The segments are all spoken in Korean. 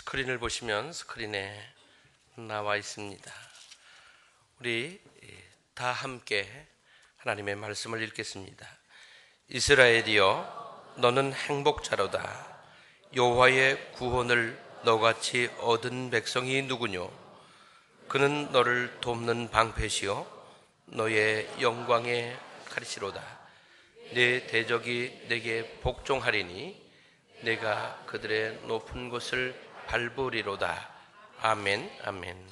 스크린을 보시면 스크린에 나와 있습니다. 우리 다 함께 하나님의 말씀을 읽겠습니다. 이스라엘이여, 너는 행복자로다. 여호와의 구원을 너같이 얻은 백성이 누구뇨? 그는 너를 돕는 방패시요 너의 영광의 가리시로다. 내 대적이 내게 복종하리니 내가 그들의 높은 곳을 밟으리로다. 아멘, 아멘.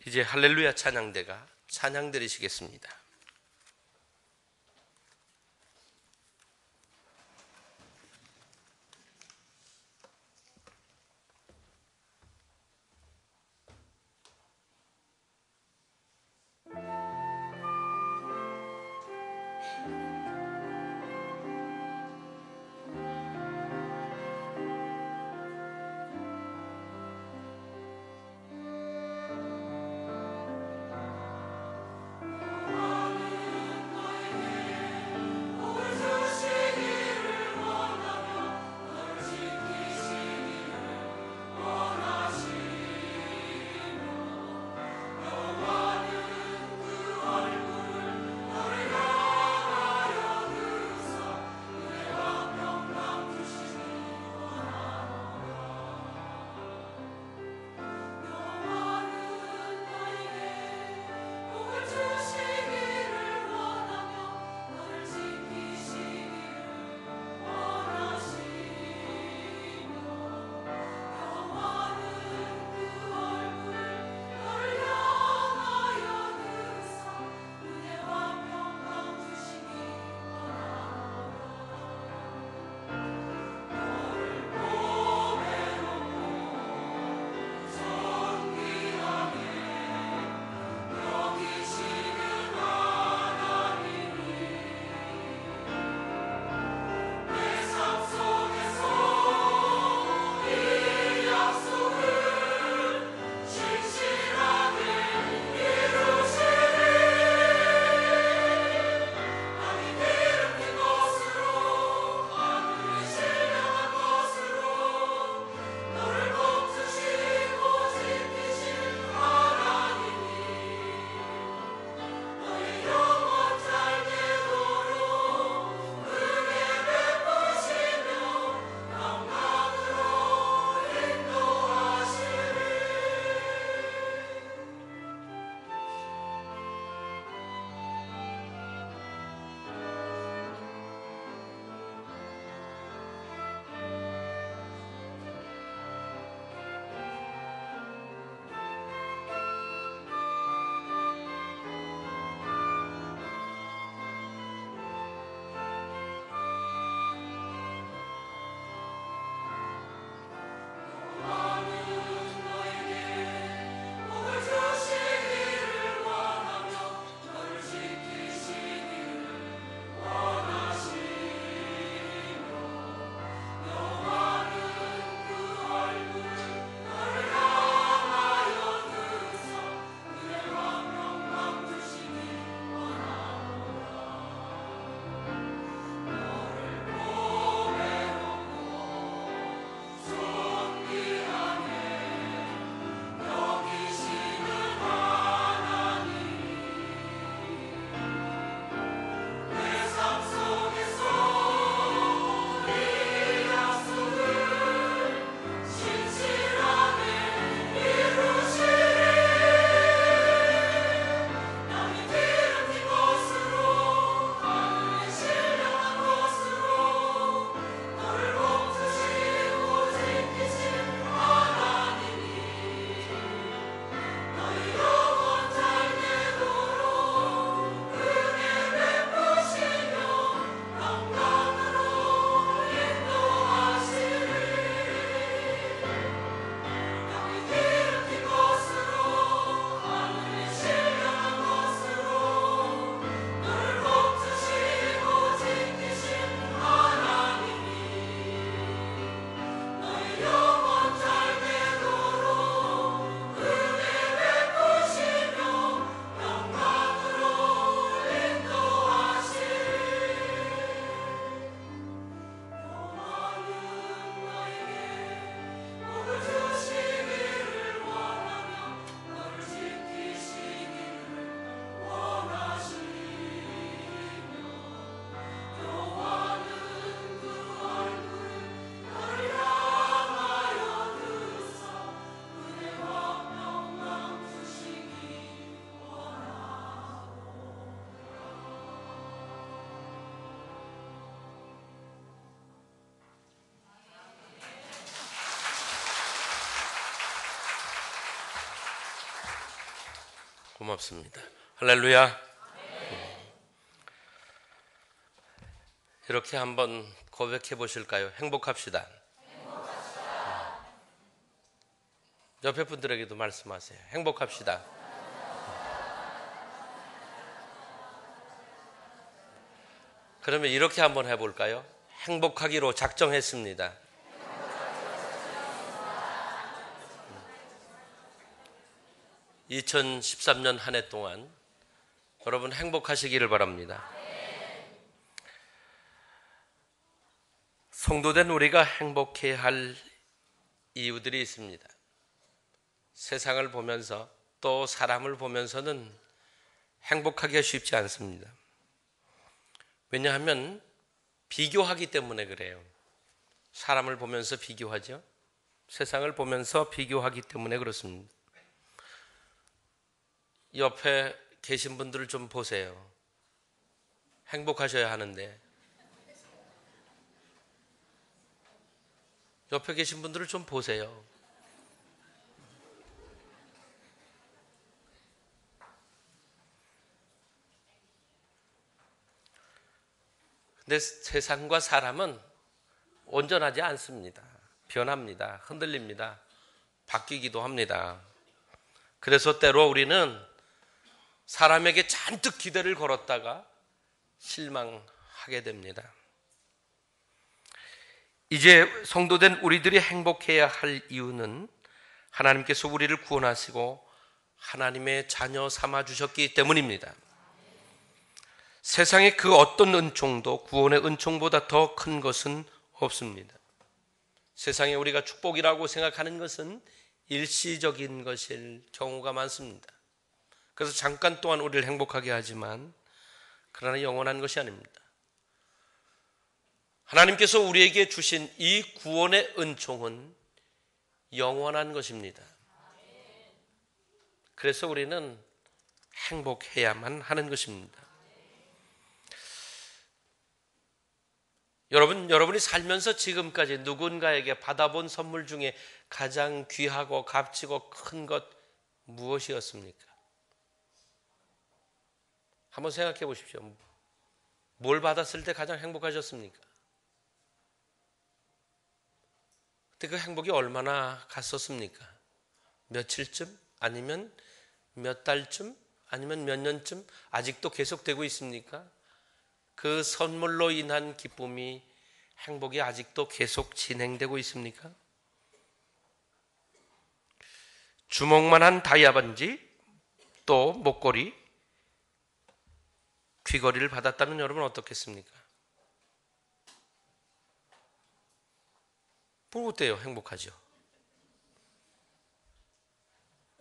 이제 할렐루야 찬양대가 찬양 드리시겠습니다. 고맙습니다. 할렐루야. 이렇게 한번 고백해 보실까요? 행복합시다. 옆에 분들에게도 말씀하세요. 행복합시다. 그러면 이렇게 한번 해볼까요? 행복하기로 작정했습니다. 2013년 한 해 동안 여러분 행복하시기를 바랍니다. 성도된 우리가 행복해야 할 이유들이 있습니다. 세상을 보면서 또 사람을 보면서는 행복하기가 쉽지 않습니다. 왜냐하면 비교하기 때문에 그래요. 사람을 보면서 비교하죠. 세상을 보면서 비교하기 때문에 그렇습니다. 옆에 계신 분들을 좀 보세요. 행복하셔야 하는데 옆에 계신 분들을 좀 보세요. 근데 세상과 사람은 온전하지 않습니다. 변합니다. 흔들립니다. 바뀌기도 합니다. 그래서 때로 우리는 사람에게 잔뜩 기대를 걸었다가 실망하게 됩니다. 이제 성도된 우리들이 행복해야 할 이유는 하나님께서 우리를 구원하시고 하나님의 자녀 삼아 주셨기 때문입니다. 세상의 그 어떤 은총도 구원의 은총보다 더 큰 것은 없습니다. 세상에 우리가 축복이라고 생각하는 것은 일시적인 것일 경우가 많습니다. 그래서 잠깐 동안 우리를 행복하게 하지만 그러나 영원한 것이 아닙니다. 하나님께서 우리에게 주신 이 구원의 은총은 영원한 것입니다. 그래서 우리는 행복해야만 하는 것입니다. 여러분이 살면서 지금까지 누군가에게 받아본 선물 중에 가장 귀하고 값지고 큰 것 무엇이었습니까? 한번 생각해 보십시오. 뭘 받았을 때 가장 행복하셨습니까? 그때 그 행복이 얼마나 갔었습니까? 며칠쯤? 아니면 몇 달쯤? 아니면 몇 년쯤? 아직도 계속되고 있습니까? 그 선물로 인한 기쁨이, 행복이 아직도 계속 진행되고 있습니까? 주먹만한 다이아 반지, 또 목걸이, 귀걸이를 받았다면 여러분 어떻겠습니까? 뭐 어때요? 행복하죠?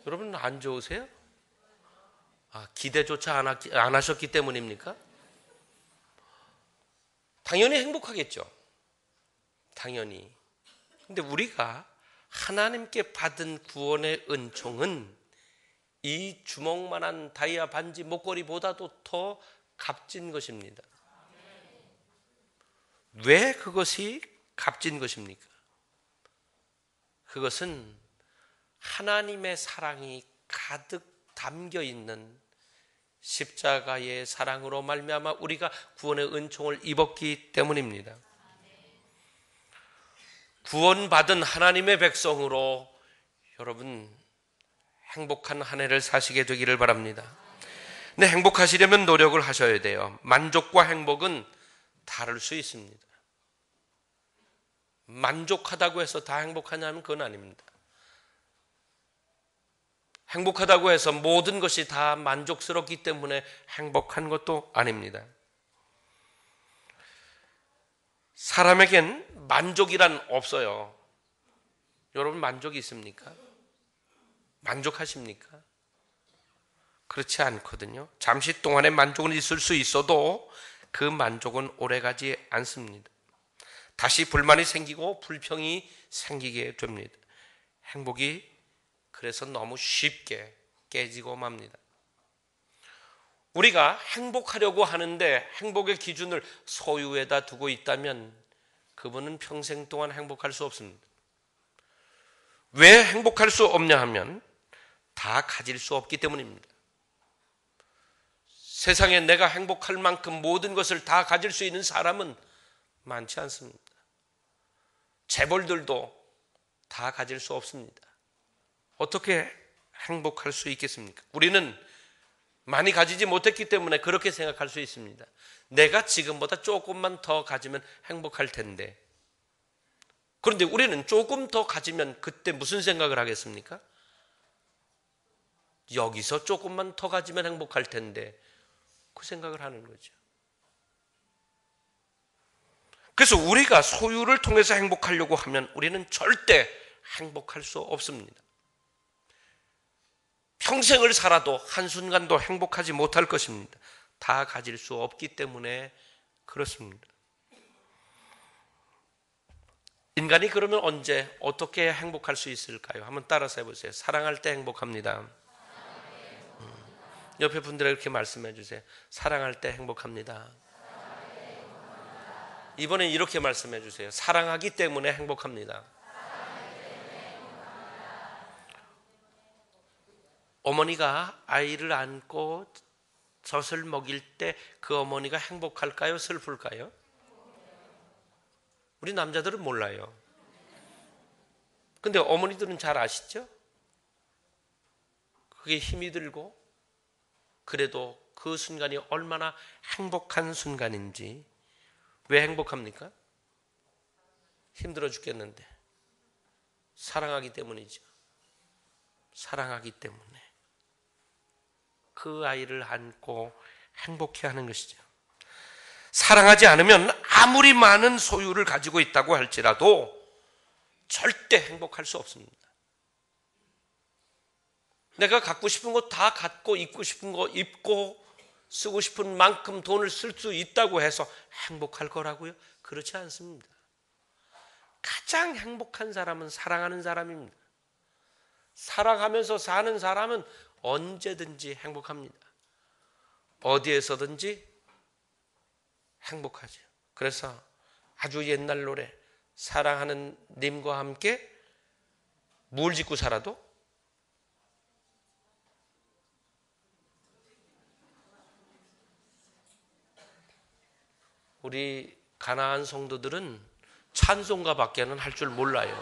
여러분 안 좋으세요? 기대조차 안 하셨기 때문입니까? 당연히 행복하겠죠. 당연히. 근데 우리가 하나님께 받은 구원의 은총은 이 주먹만한 다이아 반지 목걸이보다도 더 값진 것입니다. 왜 그것이 값진 것입니까? 그것은 하나님의 사랑이 가득 담겨 있는 십자가의 사랑으로 말미암아 우리가 구원의 은총을 입었기 때문입니다. 구원받은 하나님의 백성으로 여러분 행복한 한 해를 사시게 되기를 바랍니다. 근데 행복하시려면 노력을 하셔야 돼요. 만족과 행복은 다를 수 있습니다. 만족하다고 해서 다 행복하냐면 그건 아닙니다. 행복하다고 해서 모든 것이 다 만족스럽기 때문에 행복한 것도 아닙니다. 사람에겐 만족이란 없어요. 여러분 만족이 있습니까? 만족하십니까? 그렇지 않거든요. 잠시 동안의 만족은 있을 수 있어도 그 만족은 오래가지 않습니다. 다시 불만이 생기고 불평이 생기게 됩니다. 행복이 그래서 너무 쉽게 깨지고 맙니다. 우리가 행복하려고 하는데 행복의 기준을 소유에다 두고 있다면 그분은 평생 동안 행복할 수 없습니다. 왜 행복할 수 없냐 하면 다 가질 수 없기 때문입니다. 세상에 내가 행복할 만큼 모든 것을 다 가질 수 있는 사람은 많지 않습니다. 재벌들도 다 가질 수 없습니다. 어떻게 행복할 수 있겠습니까? 우리는 많이 가지지 못했기 때문에 그렇게 생각할 수 있습니다. 내가 지금보다 조금만 더 가지면 행복할 텐데. 그런데 우리는 조금 더 가지면 그때 무슨 생각을 하겠습니까? 여기서 조금만 더 가지면 행복할 텐데, 그 생각을 하는 거죠. 그래서 우리가 소유를 통해서 행복하려고 하면 우리는 절대 행복할 수 없습니다. 평생을 살아도 한순간도 행복하지 못할 것입니다. 다 가질 수 없기 때문에 그렇습니다. 인간이 그러면 언제 어떻게 행복할 수 있을까요? 한번 따라서 해보세요. 사랑할 때 행복합니다. 옆에 분들에게 이렇게 말씀해 주세요. 사랑할 때 행복합니다. 이번엔 이렇게 말씀해 주세요. 사랑하기 때문에 행복합니다. 어머니가 아이를 안고 젖을 먹일 때 그 어머니가 행복할까요? 슬플까요? 우리 남자들은 몰라요. 근데 어머니들은 잘 아시죠? 그게 힘이 들고 그래도 그 순간이 얼마나 행복한 순간인지. 왜 행복합니까? 힘들어 죽겠는데. 사랑하기 때문이죠. 사랑하기 때문에 그 아이를 안고 행복해하는 것이죠. 사랑하지 않으면 아무리 많은 소유를 가지고 있다고 할지라도 절대 행복할 수 없습니다. 내가 갖고 싶은 거 다 갖고 입고 싶은 거 입고 쓰고 싶은 만큼 돈을 쓸 수 있다고 해서 행복할 거라고요? 그렇지 않습니다. 가장 행복한 사람은 사랑하는 사람입니다. 사랑하면서 사는 사람은 언제든지 행복합니다. 어디에서든지 행복하죠. 그래서 아주 옛날 노래 사랑하는 님과 함께 뭘 짓고 살아도 우리 가나안 성도들은 찬송가밖에는 할 줄 몰라요.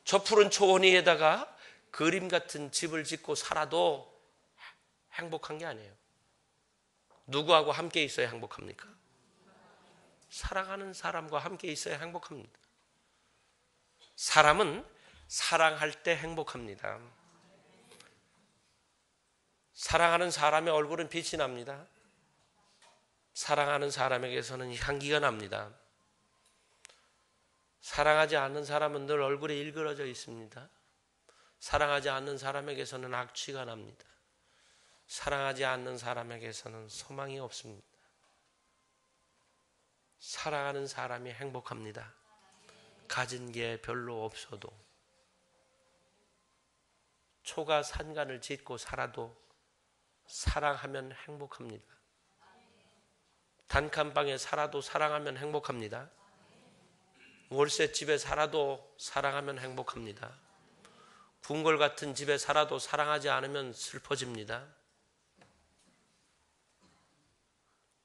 저 푸른 초원 위에다가 그림 같은 집을 짓고 살아도 행복한 게 아니에요. 누구하고 함께 있어야 행복합니까? 사랑하는 사람과 함께 있어야 행복합니다. 사람은 사랑할 때 행복합니다. 사랑하는 사람의 얼굴은 빛이 납니다. 사랑하는 사람에게서는 향기가 납니다. 사랑하지 않는 사람은 늘 얼굴에 일그러져 있습니다. 사랑하지 않는 사람에게서는 악취가 납니다. 사랑하지 않는 사람에게서는 소망이 없습니다. 사랑하는 사람이 행복합니다. 가진 게 별로 없어도 초가 산간을 짓고 살아도 사랑하면 행복합니다. 단칸방에 살아도 사랑하면 행복합니다. 월세집에 살아도 사랑하면 행복합니다. 궁궐 같은 집에 살아도 사랑하지 않으면 슬퍼집니다.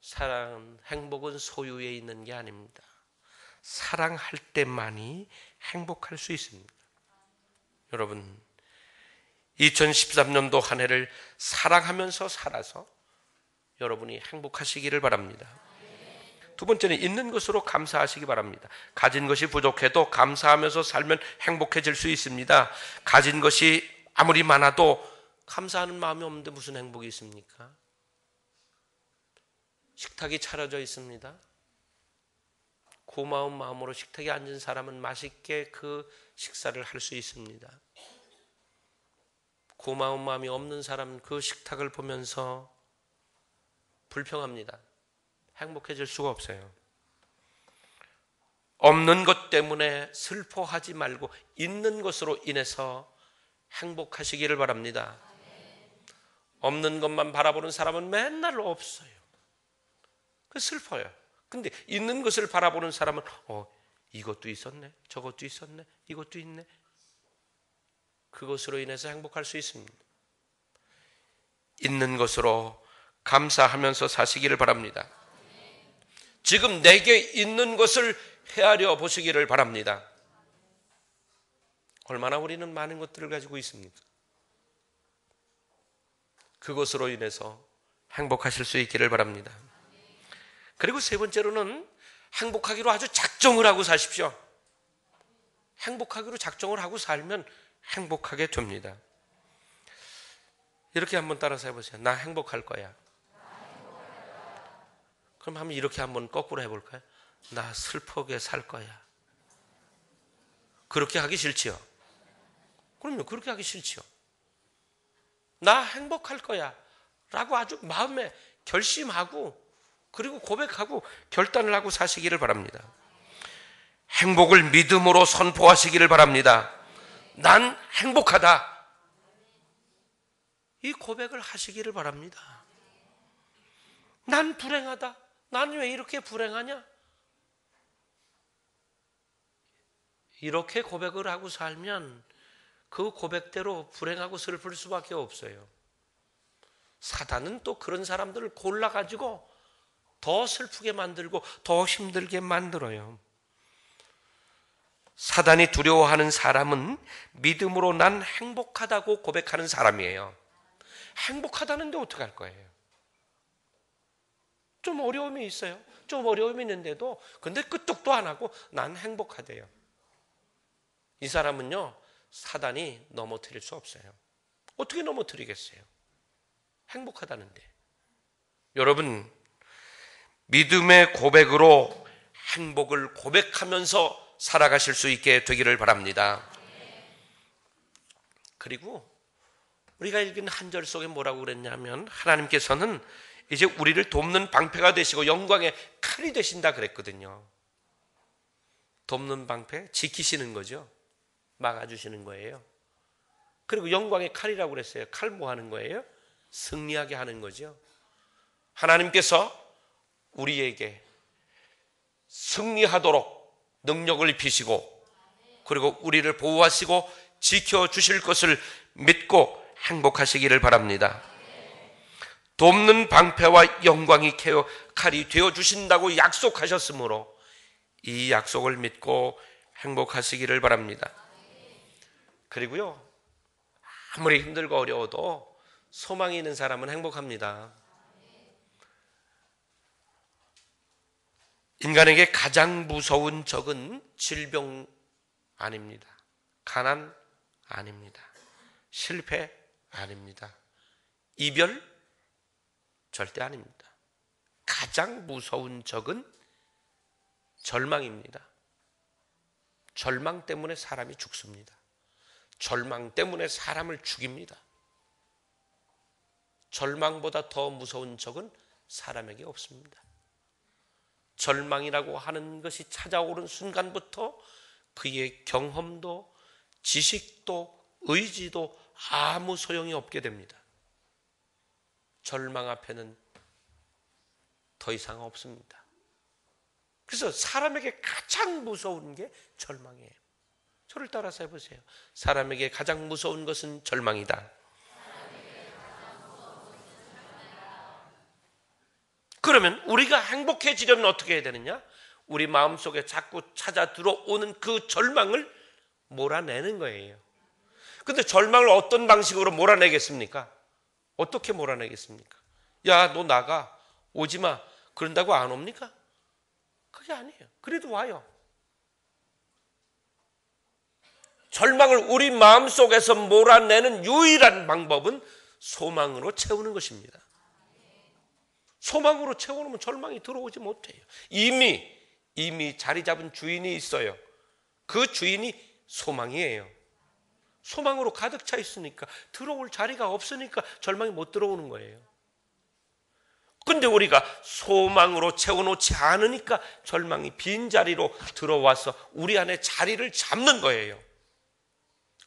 사랑은, 행복은 소유에 있는 게 아닙니다. 사랑할 때만이 행복할 수 있습니다. 여러분, 2013년도 한 해를 사랑하면서 살아서 여러분이 행복하시기를 바랍니다. 두 번째는 있는 것으로 감사하시기 바랍니다. 가진 것이 부족해도 감사하면서 살면 행복해질 수 있습니다. 가진 것이 아무리 많아도 감사하는 마음이 없는데 무슨 행복이 있습니까? 식탁이 차려져 있습니다. 고마운 마음으로 식탁에 앉은 사람은 맛있게 그 식사를 할 수 있습니다. 고마운 마음이 없는 사람은 그 식탁을 보면서 불평합니다. 행복해질 수가 없어요. 없는 것 때문에 슬퍼하지 말고 있는 것으로 인해서 행복하시기를 바랍니다. 없는 것만 바라보는 사람은 맨날 없어요. 그 슬퍼요. 근데 있는 것을 바라보는 사람은 이것도 있었네, 저것도 있었네, 이것도 있네. 그것으로 인해서 행복할 수 있습니다. 있는 것으로 감사하면서 사시기를 바랍니다. 지금 내게 있는 것을 헤아려 보시기를 바랍니다. 얼마나 우리는 많은 것들을 가지고 있습니까? 그것으로 인해서 행복하실 수 있기를 바랍니다. 그리고 세 번째로는 행복하기로 아주 작정을 하고 사십시오. 행복하기로 작정을 하고 살면 행복하게 됩니다. 이렇게 한번 따라서 해보세요. 나 행복할 거야. 그럼 한번 이렇게 한번 거꾸로 해볼까요? 나 슬프게 살 거야. 그렇게 하기 싫지요? 그럼요, 그렇게 하기 싫지요. 나 행복할 거야 라고 아주 마음에 결심하고 그리고 고백하고 결단을 하고 사시기를 바랍니다. 행복을 믿음으로 선포하시기를 바랍니다. 난 행복하다. 이 고백을 하시기를 바랍니다. 난 불행하다. 난 왜 이렇게 불행하냐? 이렇게 고백을 하고 살면 그 고백대로 불행하고 슬플 수밖에 없어요. 사단은 또 그런 사람들을 골라가지고 더 슬프게 만들고 더 힘들게 만들어요. 사단이 두려워하는 사람은 믿음으로 난 행복하다고 고백하는 사람이에요. 행복하다는데 어떡할 거예요? 좀 어려움이 있어요. 좀 어려움이 있는데도 근데 끄떡도 안 하고 난 행복하대요. 이 사람은요, 사단이 넘어뜨릴 수 없어요. 어떻게 넘어뜨리겠어요? 행복하다는데. 여러분, 믿음의 고백으로 행복을 고백하면서 살아가실 수 있게 되기를 바랍니다. 그리고 우리가 읽은 한 절 속에 뭐라고 그랬냐면 하나님께서는 이제 우리를 돕는 방패가 되시고 영광의 칼이 되신다 그랬거든요. 돕는 방패, 지키시는 거죠. 막아주시는 거예요. 그리고 영광의 칼이라고 그랬어요. 칼 뭐 하는 거예요? 승리하게 하는 거죠. 하나님께서 우리에게 승리하도록 능력을 입히시고 그리고 우리를 보호하시고 지켜주실 것을 믿고 행복하시기를 바랍니다. 돕는 방패와 영광이 칼이 되어주신다고 약속하셨으므로 이 약속을 믿고 행복하시기를 바랍니다. 그리고요, 아무리 힘들고 어려워도 소망이 있는 사람은 행복합니다. 인간에게 가장 무서운 적은 질병 아닙니다. 가난 아닙니다. 실패 아닙니다. 이별 절대 아닙니다. 가장 무서운 적은 절망입니다. 절망 때문에 사람이 죽습니다. 절망 때문에 사람을 죽입니다. 절망보다 더 무서운 적은 사람에게 없습니다. 절망이라고 하는 것이 찾아오는 순간부터 그의 경험도 지식도 의지도 아무 소용이 없게 됩니다. 절망 앞에는 더 이상 없습니다. 그래서 사람에게 가장 무서운 게 절망이에요. 저를 따라서 해보세요. 사람에게 가장 무서운 것은 절망이다. 그러면 우리가 행복해지려면 어떻게 해야 되느냐? 우리 마음속에 자꾸 찾아 들어오는 그 절망을 몰아내는 거예요. 근데 절망을 어떤 방식으로 몰아내겠습니까? 어떻게 몰아내겠습니까? 야, 너 나가. 오지 마. 그런다고 안 옵니까? 그게 아니에요. 그래도 와요. 절망을 우리 마음속에서 몰아내는 유일한 방법은 소망으로 채우는 것입니다. 소망으로 채워놓으면 절망이 들어오지 못해요. 이미 자리 잡은 주인이 있어요. 그 주인이 소망이에요. 소망으로 가득 차 있으니까 들어올 자리가 없으니까 절망이 못 들어오는 거예요. 근데 우리가 소망으로 채워놓지 않으니까 절망이 빈자리로 들어와서 우리 안에 자리를 잡는 거예요.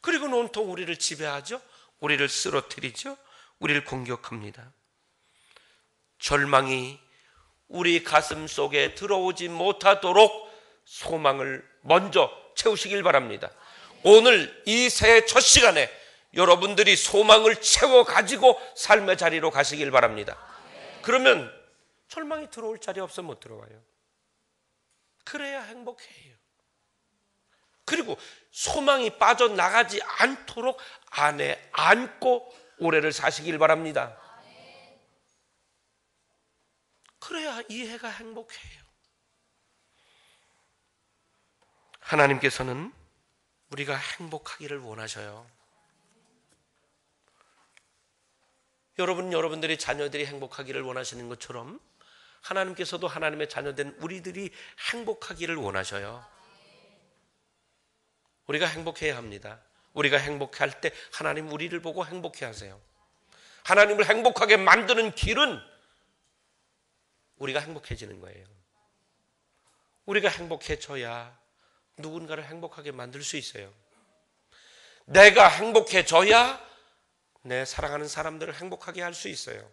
그리고 온통 우리를 지배하죠. 우리를 쓰러뜨리죠. 우리를 공격합니다. 절망이 우리 가슴 속에 들어오지 못하도록 소망을 먼저 채우시길 바랍니다. 오늘 이 새해 첫 시간에 여러분들이 소망을 채워 가지고 삶의 자리로 가시길 바랍니다. 그러면 절망이 들어올 자리 없으면 못 들어와요. 그래야 행복해요. 그리고 소망이 빠져나가지 않도록 안에 안고 오래를 사시길 바랍니다. 그래야 이 해가 행복해요. 하나님께서는 우리가 행복하기를 원하셔요. 여러분들의 자녀들이 행복하기를 원하시는 것처럼 하나님께서도 하나님의 자녀된 우리들이 행복하기를 원하셔요. 우리가 행복해야 합니다. 우리가 행복할 때 하나님 우리를 보고 행복해 하세요. 하나님을 행복하게 만드는 길은 우리가 행복해지는 거예요. 우리가 행복해져야 누군가를 행복하게 만들 수 있어요. 내가 행복해져야 내 사랑하는 사람들을 행복하게 할 수 있어요.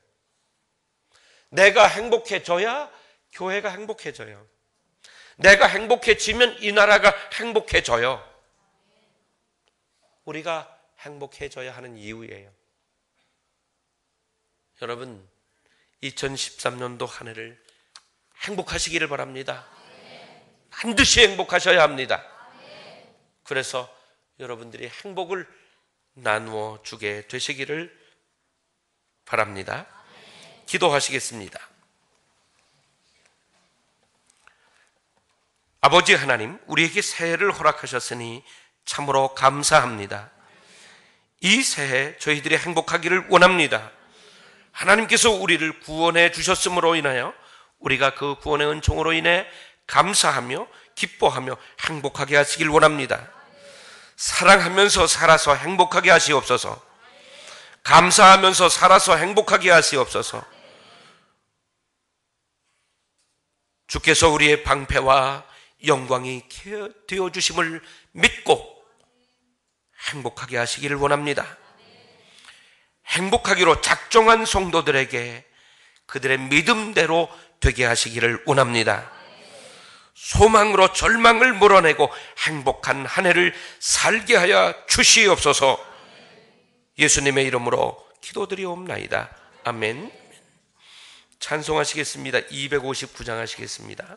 내가 행복해져야 교회가 행복해져요. 내가 행복해지면 이 나라가 행복해져요. 우리가 행복해져야 하는 이유예요. 여러분, 2013년도 한 해를 행복하시기를 바랍니다. 반드시 행복하셔야 합니다. 그래서 여러분들이 행복을 나누어 주게 되시기를 바랍니다. 기도하시겠습니다. 아버지 하나님, 우리에게 새해를 허락하셨으니 참으로 감사합니다. 이 새해 저희들이 행복하기를 원합니다. 하나님께서 우리를 구원해 주셨음으로 인하여 우리가 그 구원의 은총으로 인해 감사하며 기뻐하며 행복하게 하시길 원합니다. 사랑하면서 살아서 행복하게 하시옵소서. 감사하면서 살아서 행복하게 하시옵소서. 주께서 우리의 방패와 영광이 되어주심을 믿고 행복하게 하시기를 원합니다. 행복하기로 작정한 성도들에게 그들의 믿음대로 되게 하시기를 원합니다. 소망으로 절망을 몰아내고 행복한 한 해를 살게 하여 주시옵소서. 예수님의 이름으로 기도드리옵나이다. 아멘. 찬송하시겠습니다. 259장 하시겠습니다.